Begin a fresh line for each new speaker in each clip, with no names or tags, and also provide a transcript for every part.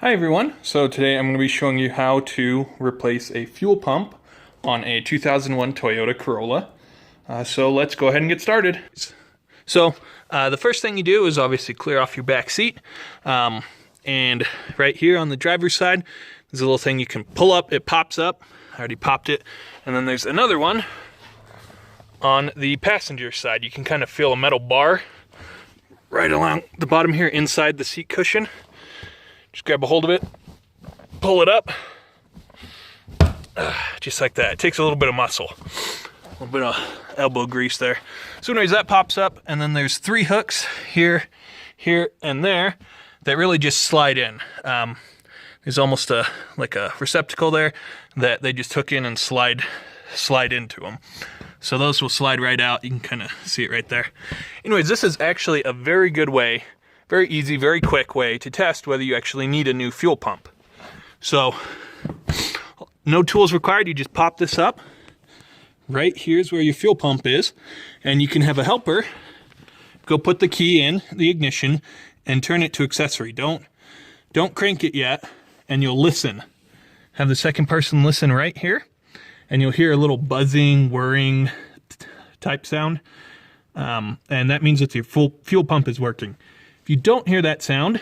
Hi everyone, so today I'm going to be showing you how to replace a fuel pump on a 2001 Toyota Corolla. So let's go ahead and get started. So the first thing you do is obviously clear off your back seat. And right here on the driver's side, there's a little thing you can pull up, it pops up. I already popped it. And then there's another one on the passenger side. You can kind of feel a metal bar right along the bottom here inside the seat cushion. Just grab a hold of it, pull it up, just like that. It takes a little bit of muscle, a little bit of elbow grease there. So anyways, that pops up, and then there's three hooks here, here, and there that really just slide in. There's almost like a receptacle there that they just hook in and slide into them. So those will slide right out. You can kind of see it right there. Anyways, this is actually a very good way, very easy, very quick way to test whether you actually need a new fuel pump. So, no tools required. You just pop this up. Right here's where your fuel pump is. And you can have a helper go put the key in the ignition and turn it to accessory. Don't crank it yet, and you'll listen. Have the second person listen right here, and you'll hear a little buzzing, whirring type sound. And that means that your fuel pump is working. If you don't hear that sound,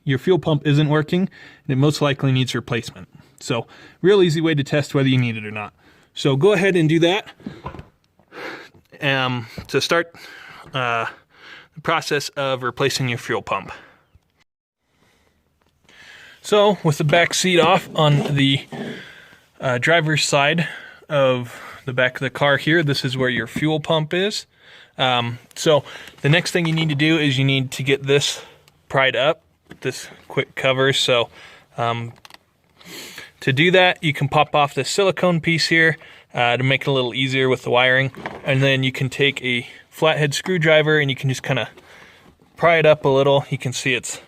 your fuel pump isn't working, and it most likely needs replacement. So, real easy way to test whether you need it or not. So go ahead and do that to start the process of replacing your fuel pump. So, with the back seat off on the driver's side of the back of the car here, this is where your fuel pump is. So the next thing you need to do is you need to get this pried up, this quick cover. So to do that, you can pop off this silicone piece here to make it a little easier with the wiring. And then you can take a flathead screwdriver and you can just kind of pry it up a little. You can see it's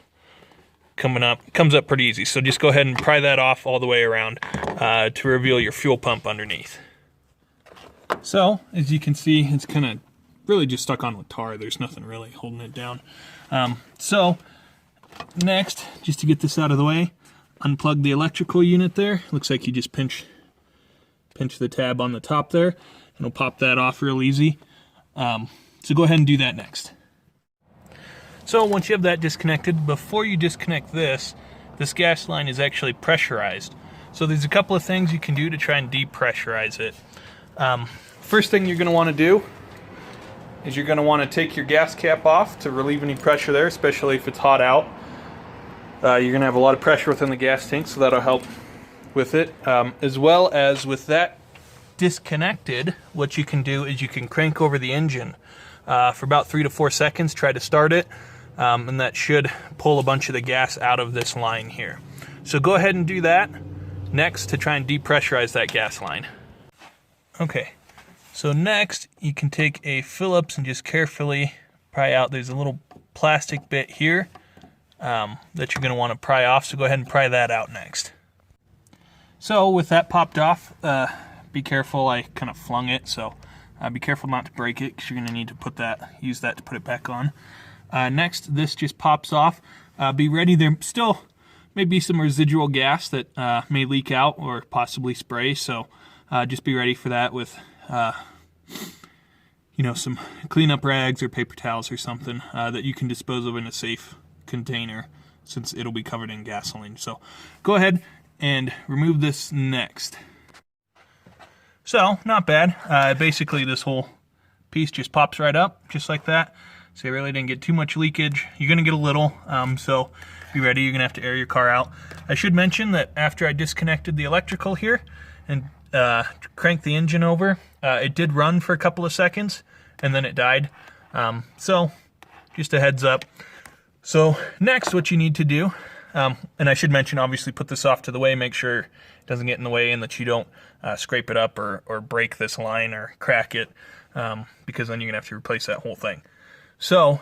coming up, comes up pretty easy. So just go ahead and pry that off all the way around to reveal your fuel pump underneath. So as you can see, it's kind of really just stuck on with tar. There's nothing really holding it down. So next, just to get this out of the way, unplug the electrical unit there. Looks like you just pinch the tab on the top there, and it'll pop that off real easy. So go ahead and do that next. So once you have that disconnected, before you disconnect this gas line is actually pressurized. So there's a couple of things you can do to try and depressurize it. First thing you're going to want to do is you're going to want to take your gas cap off to relieve any pressure there, especially if it's hot out. You're going to have a lot of pressure within the gas tank, so that'll help with it. As well as with that disconnected, what you can do is you can crank over the engine for about 3 to 4 seconds, try to start it, and that should pull a bunch of the gas out of this line here. So go ahead and do that next to try and depressurize that gas line. Okay. So next, you can take a Phillips and just carefully pry out. There's a little plastic bit here that you're going to want to pry off, so go ahead and pry that out next. So with that popped off, be careful. I kind of flung it, so be careful not to break it because you're going to need to use that to put it back on. Next, this just pops off. Be ready. There still may be some residual gas that may leak out or possibly spray, so just be ready for that with some cleanup rags or paper towels or something that you can dispose of in a safe container, since it'll be covered in gasoline. So go ahead and remove this next. So not bad. Basically this whole piece just pops right up just like that. So you really didn't get too much leakage. You're going to get a little, so be ready. You're going to have to air your car out. I should mention that after I disconnected the electrical here and cranked the engine over, it did run for a couple of seconds and then it died. So just a heads up. So next, what you need to do, and I should mention, obviously put this off to the way, make sure it doesn't get in the way and that you don't scrape it up or break this line or crack it, because then you're gonna have to replace that whole thing. So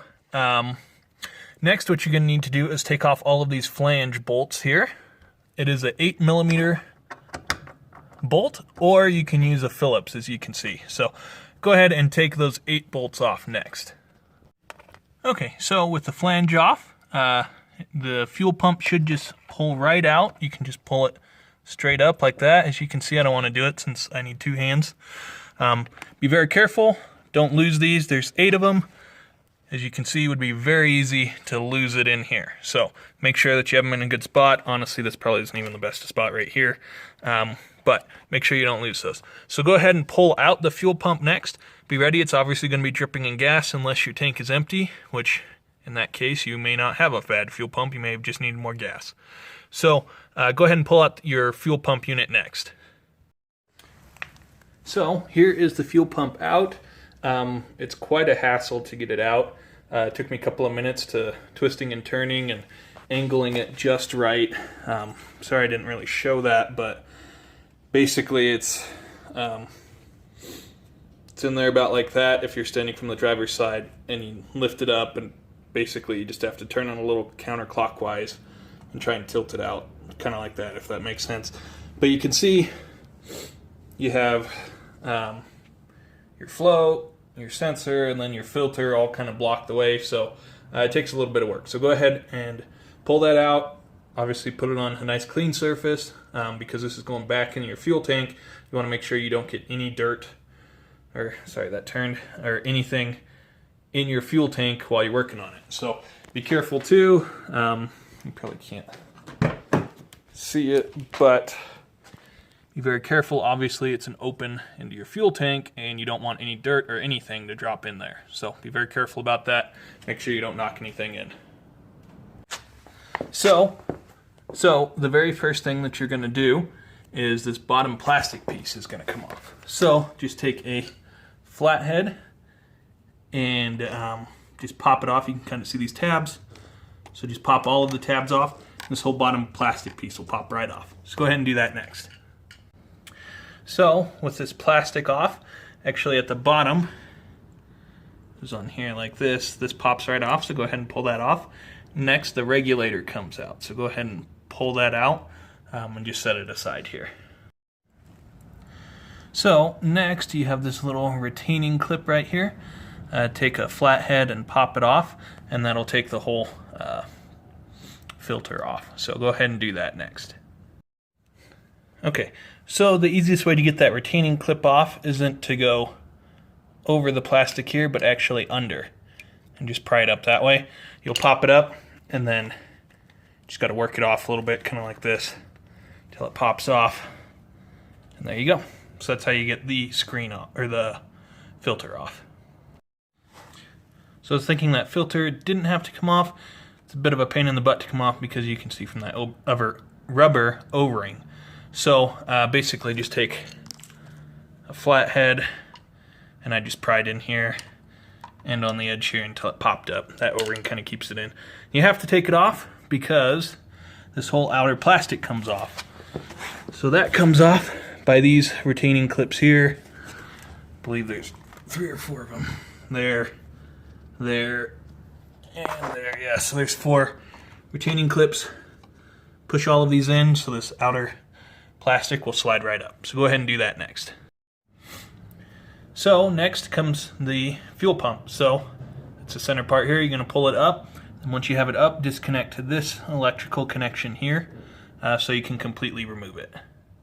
next, what you're gonna need to do is take off all of these flange bolts here. It is an 8mm bolt, or you can use a Phillips, as you can see. So go ahead and take those 8 bolts off next. Okay, so with the flange off, the fuel pump should just pull right out. You can just pull it straight up like that. As you can see, I don't want to do it since I need 2 hands. Be very careful. Don't lose these. There's 8 of them. As you can see, it would be very easy to lose it in here. So make sure that you have them in a good spot. Honestly, this probably isn't even the best spot right here. But make sure you don't lose those. So go ahead and pull out the fuel pump next. Be ready. It's obviously going to be dripping in gas unless your tank is empty, which in that case, you may not have a bad fuel pump. You may have just needed more gas. So go ahead and pull out your fuel pump unit next. So here is the fuel pump out. It's quite a hassle to get it out. It took me a couple of minutes to twisting and turning and angling it just right. Sorry I didn't really show that, but basically it's in there about like that if you're standing from the driver's side, and you lift it up, and basically you just have to turn on a little counterclockwise and try and tilt it out, kind of like that, if that makes sense. But you can see you have your flow, your sensor, and then your filter all kind of blocked away, so it takes a little bit of work. So go ahead and pull that out. Obviously put it on a nice clean surface, because this is going back in your fuel tank. You want to make sure you don't get any dirt, or sorry, that turned, or anything in your fuel tank while you're working on it. So be careful too. You probably can't see it, but be very careful. Obviously it's an open into your fuel tank, and you don't want any dirt or anything to drop in there. So be very careful about that. Make sure you don't knock anything in. So the very first thing that you're going to do is this bottom plastic piece is going to come off. So just take a flathead and just pop it off. You can kind of see these tabs. So just pop all of the tabs off. This whole bottom plastic piece will pop right off. Just go ahead and do that next. So with this plastic off, actually at the bottom, is on here like this. This pops right off, so go ahead and pull that off. Next, the regulator comes out. So go ahead and pull that out and just set it aside here. So next, you have this little retaining clip right here. Take a flathead and pop it off, and that'll take the whole filter off. So go ahead and do that next. Okay, so the easiest way to get that retaining clip off isn't to go over the plastic here, but actually under, and just pry it up that way. You'll pop it up, and then just got to work it off a little bit, kind of like this, till it pops off, and there you go. So that's how you get the screen off, or the filter off. So I was thinking that filter didn't have to come off. It's a bit of a pain in the butt to come off, because you can see from that rubber O-ring. So basically just take a flathead, and I just pried in here and on the edge here until it popped up. That O-ring kind of keeps it in. You have to take it off because this whole outer plastic comes off. So that comes off by these retaining clips here. I believe there's 3 or 4 of them. There, and there. Yeah, so there's 4 retaining clips. Push all of these in so this outer plastic will slide right up. So go ahead and do that next. So next comes the fuel pump. So it's the center part here. You're going to pull it up, and once you have it up, disconnect to this electrical connection here so you can completely remove it.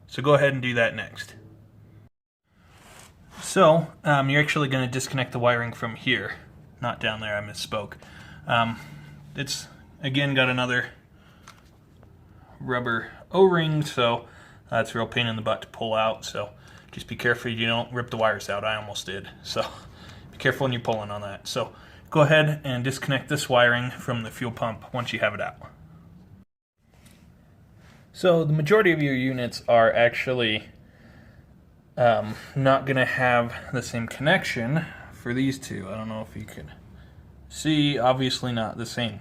So go ahead and do that next. So you're actually going to disconnect the wiring from here, not down there. I misspoke. It's again got another rubber O-ring, so it's a real pain in the butt to pull out. So just be careful you don't rip the wires out. I almost did. So be careful when you're pulling on that. So go ahead and disconnect this wiring from the fuel pump once you have it out. So the majority of your units are actually not going to have the same connection for these two. I don't know if you can see, obviously not the same.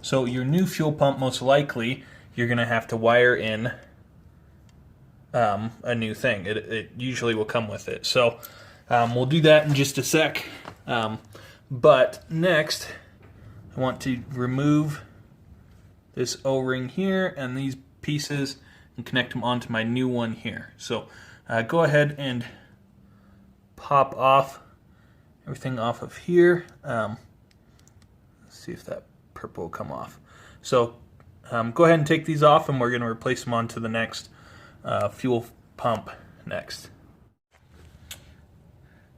So your new fuel pump, most likely, you're going to have to wire in a new thing. It usually will come with it. So we'll do that in just a sec. But next, I want to remove this O-ring here and these pieces and connect them onto my new one here. So go ahead and pop off everything off of here. Let's see if that purple will come off. So go ahead and take these off, and we're going to replace them onto the next fuel pump next.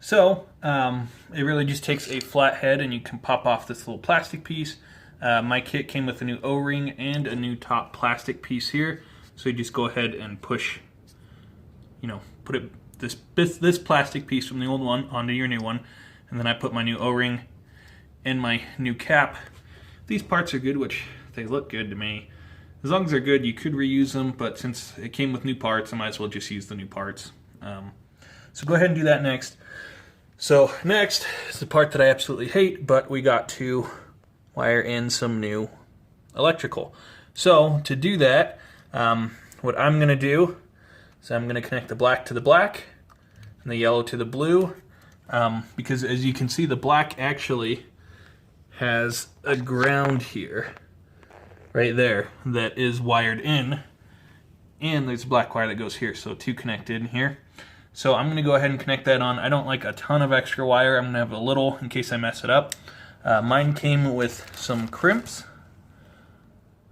So it really just takes a flat head, and you can pop off this little plastic piece. My kit came with a new O-ring and a new top plastic piece here. So you just go ahead and push, put this plastic piece from the old one onto your new one, and then I put my new O-ring and my new cap. These parts are good, which they look good to me. As long as they're good, you could reuse them, but since it came with new parts, I might as well just use the new parts. So go ahead and do that next. So next is the part that I absolutely hate, but we got to wire in some new electrical. So to do that, what I'm going to do is I'm going to connect the black to the black and the yellow to the blue, because as you can see, the black actually has a ground here, right there, that is wired in, and there's a black wire that goes here, so two connected in here. So I'm going to go ahead and connect that on. I don't like a ton of extra wire. I'm going to have a little in case I mess it up. Mine came with some crimps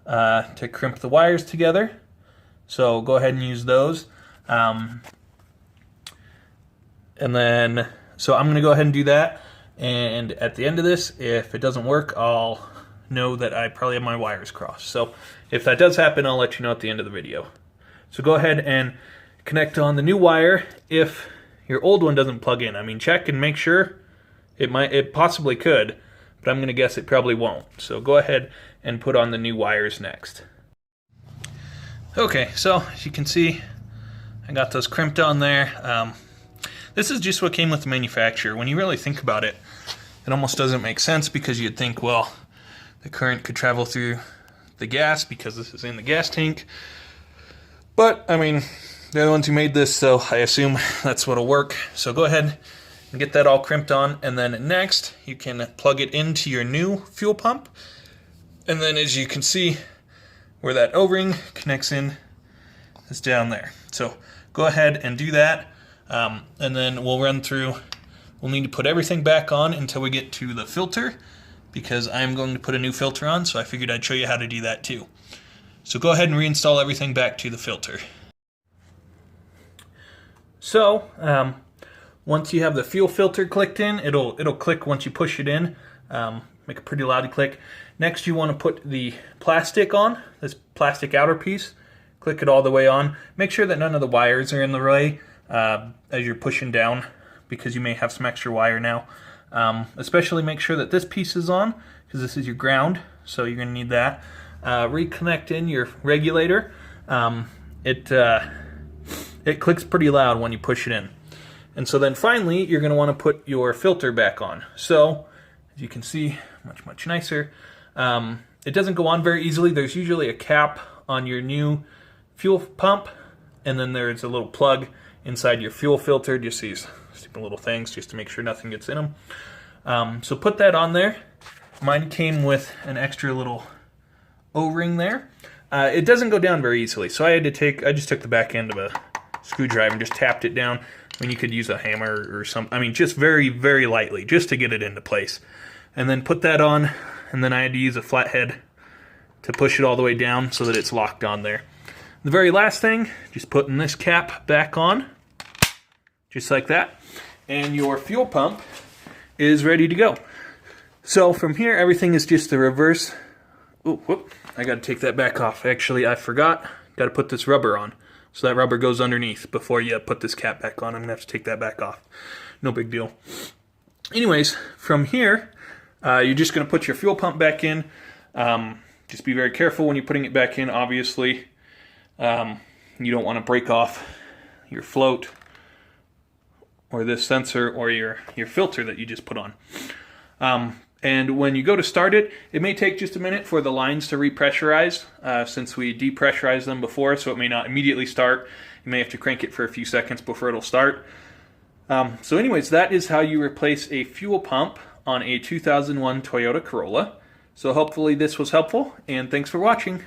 to crimp the wires together. So go ahead and use those. And then, so I'm going to go ahead and do that. And at the end of this, if it doesn't work, I'll know that I probably have my wires crossed. So if that does happen, I'll let you know at the end of the video. So go ahead and connect on the new wire if your old one doesn't plug in. I mean, check and make sure. It possibly could, but I'm going to guess it probably won't. So go ahead and put on the new wires next. Okay, so as you can see, I got those crimped on there. This is just what came with the manufacturer. When you really think about it, it almost doesn't make sense, because you'd think, well, the current could travel through the gas because this is in the gas tank. But, I mean, they're the ones who made this, so I assume that's what'll work. So go ahead and get that all crimped on, and then next you can plug it into your new fuel pump. And then as you can see, where that O-ring connects in is down there. So go ahead and do that, and then we'll run through. We'll need to put everything back on until we get to the filter, because I'm going to put a new filter on, so I figured I'd show you how to do that too. So go ahead and reinstall everything back to the filter. So once you have the fuel filter clicked in, it'll click once you push it in, make a pretty loud click. Next you want to put the plastic on, this plastic outer piece. Click it all the way on. Make sure that none of the wires are in the way as you're pushing down, because you may have some extra wire now. Especially make sure that this piece is on, because this is your ground, so you're going to need that. Reconnect in your regulator. It clicks pretty loud when you push it in. And so then finally, you're going to want to put your filter back on. So, as you can see, much nicer. It doesn't go on very easily. There's usually a cap on your new fuel pump, and then there's a little plug inside your fuel filter, just these stupid little things, just to make sure nothing gets in them. So put that on there. Mine came with an extra little O-ring there. It doesn't go down very easily, so I just took the back end of a screwdriver and just tapped it down. I mean, you could use a hammer or something. I mean, just very, very lightly, just to get it into place. And then put that on, and then I had to use a flathead to push it all the way down so that it's locked on there. The very last thing, just putting this cap back on, just like that, and your fuel pump is ready to go. So from here, everything is just the reverse. Ooh, whoop, I got to take that back off. Actually, I forgot. Got to put this rubber on. So that rubber goes underneath before you put this cap back on. I'm going to have to take that back off. No big deal. Anyways, from here, you're just going to put your fuel pump back in. Just be very careful when you're putting it back in, obviously. You don't want to break off your float or this sensor or your filter that you just put on. And when you go to start it, it may take just a minute for the lines to repressurize, since we depressurized them before, so it may not immediately start. You may have to crank it for a few seconds before it'll start. So anyways, that is how you replace a fuel pump on a 2001 Toyota Corolla. So hopefully this was helpful, and thanks for watching.